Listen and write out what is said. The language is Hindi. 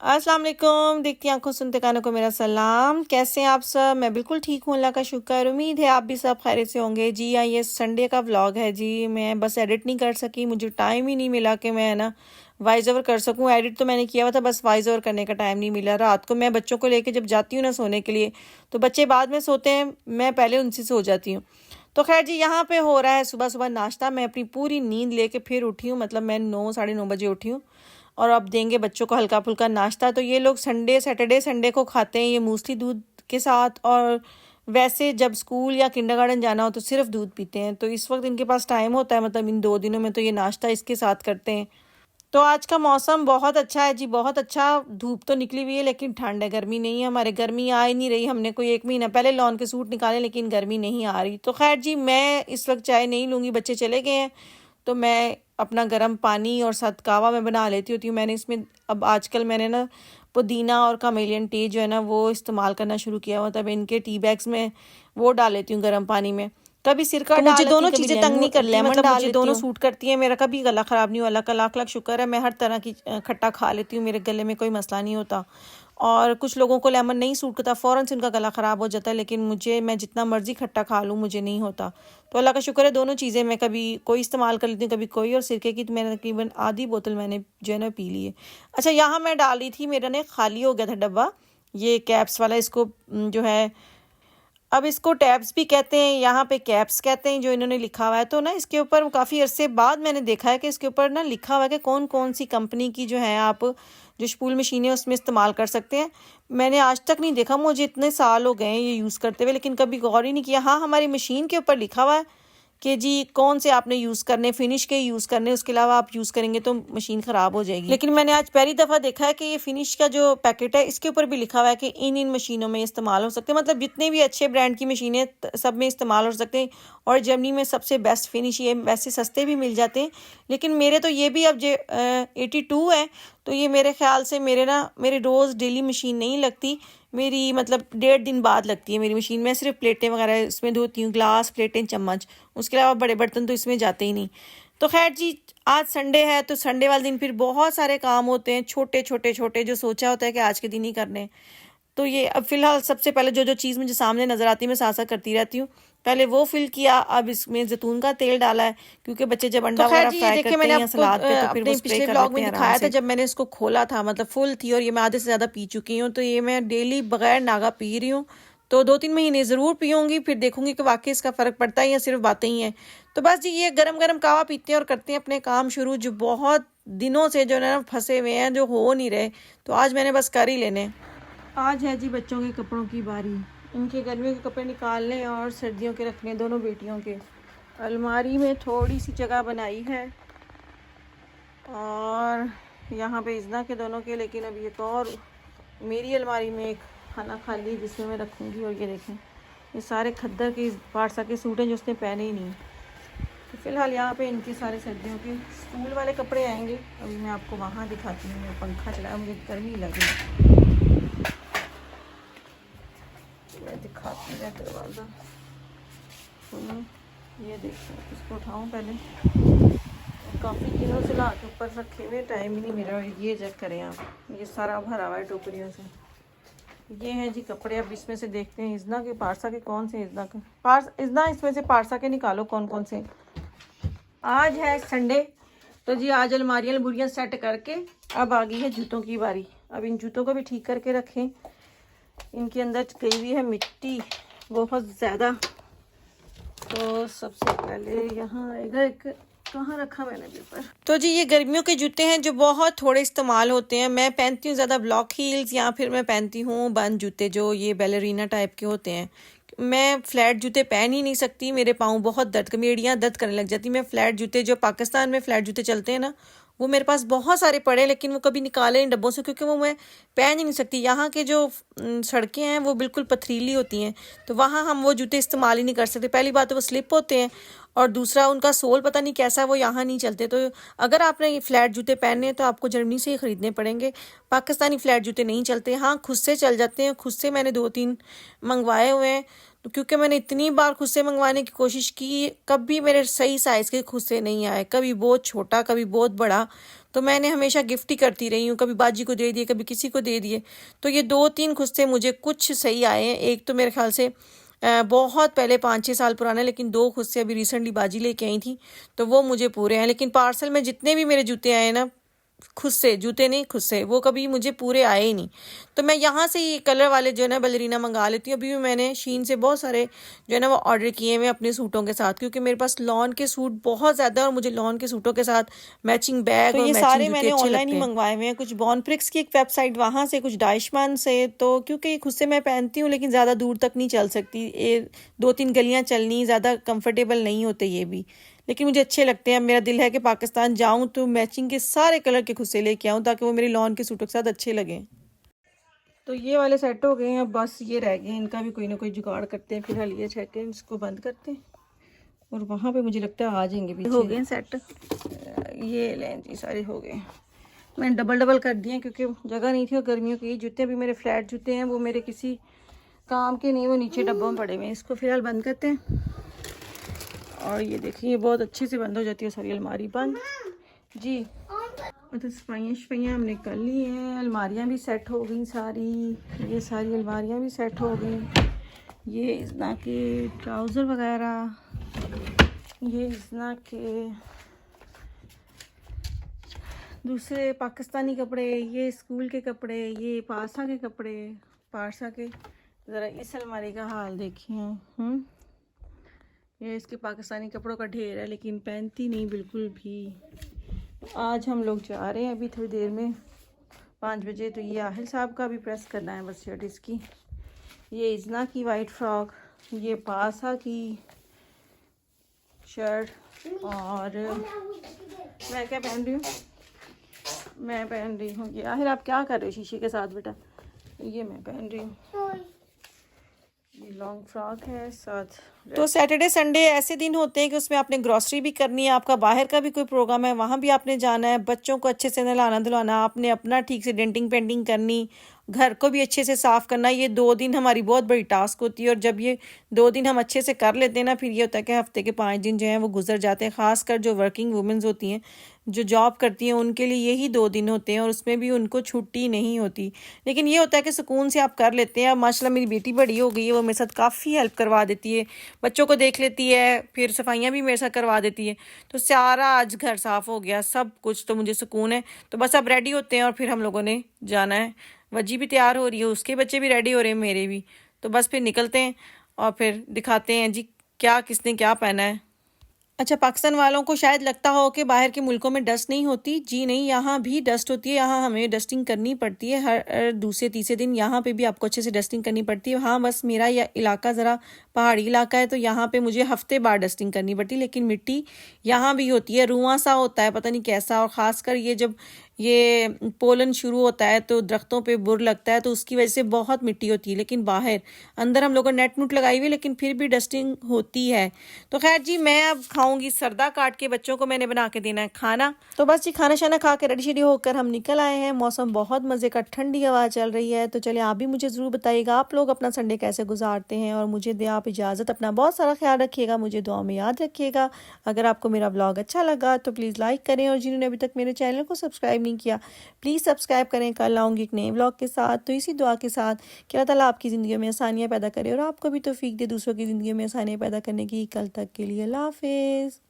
अस्सलाम वालेकुम। देखती आंखों सुनते कानों को मेरा सलाम। कैसे हैं आप सब? मैं बिल्कुल ठीक हूँ, अल्लाह का शुक्र। उम्मीद है आप भी सब खैरियत से होंगे जी। ये संडे का व्लॉग है जी। मैं बस एडिट नहीं कर सकी, मुझे टाइम ही नहीं मिला कि मैं ना वॉइस ओवर कर सकूँ। एडिट तो मैंने किया हुआ था, बस वॉइस ओवर करने का टाइम नहीं मिला। रात को मैं बच्चों को लेके जब जाती हूँ ना सोने के लिए, तो बच्चे बाद में सोते हैं, मैं पहले उनसे सो जाती हूँ। तो खैर जी, यहाँ पे हो रहा है सुबह सुबह नाश्ता। मैं अपनी पूरी नींद लेके फिर उठी हूँ, मतलब मैं 9 साढ़े 9 बजे उठी हूँ। और अब देंगे बच्चों को हल्का फुल्का नाश्ता। तो ये लोग सैटरडे संडे को खाते हैं ये मूसली दूध के साथ, और वैसे जब स्कूल या किंडरगार्टन जाना हो तो सिर्फ दूध पीते हैं। तो इस वक्त इनके पास टाइम होता है, मतलब इन 2 दिनों में तो ये नाश्ता इसके साथ करते हैं। तो आज का मौसम बहुत अच्छा है जी, बहुत अच्छा। धूप तो निकली हुई है लेकिन ठंड है, गर्मी नहीं है। हमारे गर्मी आ ही नहीं रही। हमने कोई 1 महीना पहले लॉन के सूट निकाले लेकिन गर्मी नहीं आ रही। तो खैर जी, मैं इस वक्त चाय नहीं लूँगी, बच्चे चले गए हैं। तो मैं अपना गर्म पानी और साथ कावा में बना लेती होती हूँ। मैंने इसमें अब आजकल मैंने ना पुदीना और कामेलियन टी जो है ना वो इस्तेमाल करना शुरू किया हुआ। तब इनके टी बैग्स में वो डाल लेती हूँ गर्म पानी में। कभी सिरका तो डाल मुझे लेती दोनों हूँ, कभी चीज़ें तंग नहीं करती, लेमन मतलब डाल मुझे लेती दोनों हूँ। सूट करती है। मेरा कभी गला ख़राब नहीं हुआ, अल्लाह का लाख लाख शुक्र है। मैं हर तरह की खट्टा खा लेती हूँ, मेरे गले में कोई मसला नहीं होता। और कुछ लोगों को लेमन नहीं सूट करता, फ़ौरन से उनका गला ख़राब हो जाता है, लेकिन मुझे, मैं जितना मर्ज़ी खट्टा खा लूँ मुझे नहीं होता। तो अल्लाह का शुक्र है, दोनों चीज़ें मैं कभी कोई इस्तेमाल कर लेती हूँ, कभी कोई। और सिरके की तो मैंने तकरीबन आधी बोतल मैंने जो है ना पी ली है। अच्छा, यहाँ मैं डाल रही थी, मेरा ने खाली हो गया था डब्बा, ये कैप्स वाला। इसको जो है, अब इसको टैब्स भी कहते हैं, यहाँ पे कैप्स कहते हैं जो इन्होंने लिखा हुआ है। तो ना इसके ऊपर काफ़ी अरसे बाद मैंने देखा है कि इसके ऊपर ना लिखा हुआ है कि कौन कौन सी कंपनी की जो है आप जो स्पूल मशीन है उसमें इस्तेमाल कर सकते हैं। मैंने आज तक नहीं देखा, मुझे इतने साल हो गए हैं ये यूज़ करते हुए, लेकिन कभी गौर ही नहीं किया। हाँ, हमारी मशीन के ऊपर लिखा हुआ है कि जी कौन से आपने यूज़ करने, फिनिश के यूज़ करने, उसके अलावा आप यूज़ करेंगे तो मशीन ख़राब हो जाएगी। लेकिन मैंने आज पहली दफ़ा देखा है कि ये फिनिश का जो पैकेट है इसके ऊपर भी लिखा हुआ है कि इन मशीनों में इस्तेमाल हो सकते हैं। मतलब जितने भी अच्छे ब्रांड की मशीनें सब में इस्तेमाल हो सकते हैं। और जर्मनी में सबसे बेस्ट फिनिश ये, वैसे सस्ते भी मिल जाते हैं। लेकिन मेरे तो ये भी अब जो 82 है, तो ये मेरे ख्याल से मेरे रोज़ डेली मशीन नहीं लगती। मेरी मतलब 1.5 दिन बाद लगती है मेरी मशीन। मैं सिर्फ प्लेटें वगैरह इसमें धोती हूँ, ग्लास, प्लेटें, चम्मच। उसके अलावा बड़े बर्तन तो इसमें जाते ही नहीं। तो खैर जी, आज संडे है तो संडे वाले दिन फिर बहुत सारे काम होते हैं, छोटे छोटे छोटे, जो सोचा होता है कि आज के दिन ही करने। तो ये अब फिलहाल सबसे पहले जो जो चीज़ मुझे सामने नज़र आती है मैं साथ साथ करती रहती हूँ। पहले वो फिल किया, अब इसमें जैतून का तेल डाला है, क्योंकि बच्चे जब तो अंडा खैर वगैरह जी, ये फ्राई देखिए, करते मैंने हैं या आपको सलाद पे तो फिर वो अपने स्प्रे पिछले कर व्लॉग लेते में हैं आराम दिखाया था से। जब मैंने इसको खोला था, मतलब फुल थी और ये मैं आधे से ज़्यादा पी चुकी हूँ। तो ये मैं डेली बगैर नागा पी रही हूँ। तो 2-3 महीने ज़रूर पीऊँगी, फिर देखूंगी कि वाकई इसका फ़र्क पड़ता है या सिर्फ बातें ही हैं। तो बस जी, ये गरम गरम कावा पीते हैं और करते हैं अपने काम शुरू, जो बहुत दिनों से जो है ना फंसे हुए हैं, जो हो नहीं रहे। तो आज मैंने बस कर ही लेने। आज है जी बच्चों के कपड़ों की बारी। इनके गर्मियों के कपड़े निकालने और सर्दियों के रखने, दोनों बेटियों के। अलमारी में थोड़ी सी जगह बनाई है और यहाँ पे इज़्ना के दोनों के, लेकिन अब एक और मेरी अलमारी में एक खाना खाली है जिसमें मैं रखूँगी। और ये देखें, ये सारे खद्दर के पारसा के सूट हैं जो उसने पहने ही नहीं। तो फ़िलहाल यहाँ पे इनके सारे सर्दियों के स्कूल वाले कपड़े आएंगे। अभी मैं आपको वहाँ दिखाती हूँ। मैं पंखा चलाया, मुझे गर्मी लग रही है, मैं दिखाती हूँ दरवाज़ा। ये देखो, इसको उठाऊँ पहले, काफ़ी दिनों से ला के ऊपर रखे हुए, टाइम ही नहीं मिला। ये चेक करें आप, ये सारा भरा हुआ है टोकरियों से। ये हैं जी कपड़े। अब इसमें से देखते हैं इज़्ना के, पारसा के कौन से, इज़्ना इसमें से पारसा के निकालो कौन कौन से। आज है संडे, तो जी आज अलमारियाँ बुरियाँ सेट करके अब आ गई है जूतों की बारी। अब इन जूतों को भी ठीक करके रखें, इनके अंदर गई हुई है मिट्टी बहुत ज़्यादा। तो सबसे पहले यहाँ आएगा एक, कहाँ रखा मैंने पेपर। तो जी, ये गर्मियों के जूते हैं जो बहुत थोड़े इस्तेमाल होते हैं। मैं पहनती हूँ ज़्यादा ब्लॉक हील्स, या फिर मैं पहनती हूँ बंद जूते जो ये बैलरीना टाइप के होते हैं। मैं फ्लैट जूते पहन ही नहीं सकती, मेरे पाँव बहुत दर्द, मेरी एड़ियाँ दर्द करने लग जाती। मैं फ्लैट जूते, जो पाकिस्तान में फ्लैट जूते चलते हैं ना, वो मेरे पास बहुत सारे पड़े हैं, लेकिन वो कभी निकाले नहीं डब्बों से, क्योंकि वो मैं पहन ही नहीं सकती। यहाँ के जो सड़कें हैं वो बिल्कुल पथरीली होती हैं, तो वहाँ हम वो जूते इस्तेमाल ही नहीं कर सकते। पहली बात तो वो स्लिप होते हैं, और दूसरा उनका सोल पता नहीं कैसा, वो यहाँ नहीं चलते। तो अगर आपने ये फ्लैट जूते पहनने हैं तो आपको जर्मनी से ही ख़रीदने पड़ेंगे। पाकिस्तानी फ्लैट जूते नहीं चलते। हाँ, खुद से चल जाते हैं, खुद से मैंने 2-3 मंगवाए हुए हैं। तो क्योंकि मैंने इतनी बार खुद से मंगवाने की कोशिश की, कभी मेरे सही साइज़ के खुद से नहीं आए, कभी बहुत छोटा, कभी बहुत बड़ा। तो मैंने हमेशा गिफ्ट ही करती रही हूँ, कभी बाजी को दे दिए, कभी किसी को दे दिए। तो ये 2-3 खुस्से मुझे कुछ सही आए हैं। एक तो मेरे ख्याल से बहुत पहले 5-6 साल पुराना, लेकिन 2 खुस्से अभी रिसेंटली बाजी लेके आई थी, तो वो मुझे पूरे हैं। लेकिन पार्सल में जितने भी मेरे जूते आए ना, खुद से जूते नहीं, खुद से, वो कभी मुझे पूरे आए ही नहीं। तो मैं यहाँ से ये कलर वाले जो है ना बलरीना मंगा लेती हूँ। अभी भी मैंने शीन से बहुत सारे जो है ना वो ऑर्डर किए हुए अपने सूटों के साथ, क्योंकि मेरे पास लॉन के सूट बहुत ज़्यादा है और मुझे लॉन के सूटों के साथ मैचिंग बैग और मैचिंग जूते अच्छे ऑनलाइन ही मंगवाए हुए हैं। कुछ बॉर्नप्रिक्स की एक वेबसाइट वहाँ से, कुछ डाइशमान से। तो क्योंकि खुद से मैं पहनती हूँ लेकिन ज़्यादा दूर तक नहीं चल सकती, 2-3 गलियाँ चलनी, ज़्यादा कंफर्टेबल नहीं होते ये भी, लेकिन मुझे अच्छे लगते हैं। मेरा दिल है कि पाकिस्तान जाऊं तो मैचिंग के सारे कलर के खुस्से लेके आऊं, ताकि वो मेरी लॉन के सूटों के साथ अच्छे लगें। तो ये वाले सेट हो गए हैं, बस ये रह गए हैं, इनका भी कोई ना कोई जुगाड़ करते हैं। फिलहाल ये चेक है, इसको बंद करते हैं और वहाँ पे मुझे लगता है आ जाएंगे भी। हो गए हैं सेट, ये लें जी, सारे हो गए। मैंने डबल कर दिए क्योंकि जगह नहीं थी और गर्मियों के जूते भी मेरे फ्लैट जूते हैं, वो मेरे किसी काम के नहीं, वो नीचे डब्बों में पड़े हुए हैं। इसको फिलहाल बंद करते हैं और ये देखिए ये बहुत अच्छे से बंद हो जाती है सारी अलमारी। बंद जी। तो सफाइयाँ हमने कर ली हैं, अलमारियाँ भी सेट हो गई सारी, ये सारी अलमारियाँ भी सेट हो गई। ये इतना के ट्राउज़र वगैरह, ये इतना के दूसरे पाकिस्तानी कपड़े, ये स्कूल के कपड़े, ये पारसा के कपड़े, पारसा के। ज़रा इस अलमारी का हाल देखिए। ये इसके पाकिस्तानी कपड़ों का ढेर है, लेकिन पहनती नहीं बिल्कुल भी। आज हम लोग जा रहे हैं अभी थोड़ी देर में 5 बजे। तो ये आहिल साहब का भी प्रेस करना है बस शर्ट इसकी। ये इजना की वाइट फ्रॉक, ये पासा की शर्ट, और मैं क्या पहन रही हूँ, मैं पहन रही हूँ ये। आहिल आप क्या कर रहे हो शीशे के साथ बेटा? ये मैं पहन रही हूँ, ये लॉन्ग फ्रॉक है साथ। तो सैटरडे संडे ऐसे दिन होते हैं कि उसमें आपने ग्रॉसरी भी करनी है, आपका बाहर का भी कोई प्रोग्राम है वहाँ भी आपने जाना है, बच्चों को अच्छे से नहलाना धुलाना, आपने अपना ठीक से डेंटिंग पेंटिंग करनी, घर को भी अच्छे से साफ़ करना। ये 2 दिन हमारी बहुत बड़ी टास्क होती है, और जब ये 2 दिन हम अच्छे से कर लेते हैं ना, फिर ये होता है कि हफ्ते के 5 दिन जो हैं वो गुजर जाते हैं। ख़ासकर जो वर्किंग वुमेंस होती हैं, जो जॉब करती हैं, उनके लिए यही 2 दिन होते हैं और उसमें भी उनको छुट्टी नहीं होती। लेकिन ये होता है कि सुकून से आप कर लेते हैं। अब माशाल्लाह मेरी बेटी बड़ी हो गई है, वो मेरे साथ काफ़ी हेल्प करवा देती है, बच्चों को देख लेती है, फिर सफाइयाँ भी मेरे साथ करवा देती है। तो सारा आज घर साफ़ हो गया, सब कुछ, तो मुझे सुकून है। तो बस अब रेडी होते हैं और फिर हम लोगों ने जाना है। वजी भी तैयार हो रही है, उसके बच्चे भी रेडी हो रहे हैं, मेरे भी। तो बस फिर निकलते हैं और फिर दिखाते हैं जी क्या किसने क्या पहना है। अच्छा, पाकिस्तान वालों को शायद लगता हो कि बाहर के मुल्कों में डस्ट नहीं होती। जी नहीं, यहाँ भी डस्ट होती है। यहाँ हमें डस्टिंग करनी पड़ती है हर दूसरे तीसरे दिन। यहाँ पे भी आपको अच्छे से डस्टिंग करनी पड़ती है। हाँ, बस मेरा यह इलाका ज़रा पहाड़ी इलाका है, तो यहाँ पे मुझे हफ्ते बाद डस्टिंग करनी पड़ती है। लेकिन मिट्टी यहाँ भी होती है, रुआं सा होता है, पता नहीं कैसा। और ख़ासकर ये जब ये पोलन शुरू होता है तो दरख्तों पे बुर लगता है, तो उसकी वजह से बहुत मिट्टी होती है। लेकिन बाहर अंदर हम लोगों ने नेट नूट लगाई हुई, लेकिन फिर भी डस्टिंग होती है। तो खैर जी, मैं अब खाऊंगी सरदा काट के, बच्चों को मैंने बना के देना है खाना। तो बस जी, खाना शाना खा के रेडी शेडी होकर हम निकल आए हैं। मौसम बहुत मज़े का, ठंडी हवा चल रही है। तो चलिए, आप भी मुझे ज़रूर बताइएगा आप लोग अपना संडे कैसे गुजारते हैं, और मुझे दे आप इजाज़त। अपना बहुत सारा ख्याल रखिएगा, मुझे दुआ में याद रखिएगा। अगर आपको मेरा ब्लॉग अच्छा लगा तो प्लीज़ लाइक करें, और जिन्होंने अभी तक मेरे चैनल को सब्सक्राइब नहीं किया प्लीज़ सब्सक्राइब करें। कल आऊँगी एक नए ब्लॉग के साथ। तो इसी दुआ के साथ कि अल्लाह ताला आपकी ज़िंदगी में आसानियाँ पैदा करे और आपको भी तौफीक दे दूसरों की ज़िंदगी में आसानियाँ पैदा करने की। कल तक के लिए अल्लाह हाफ़िज़।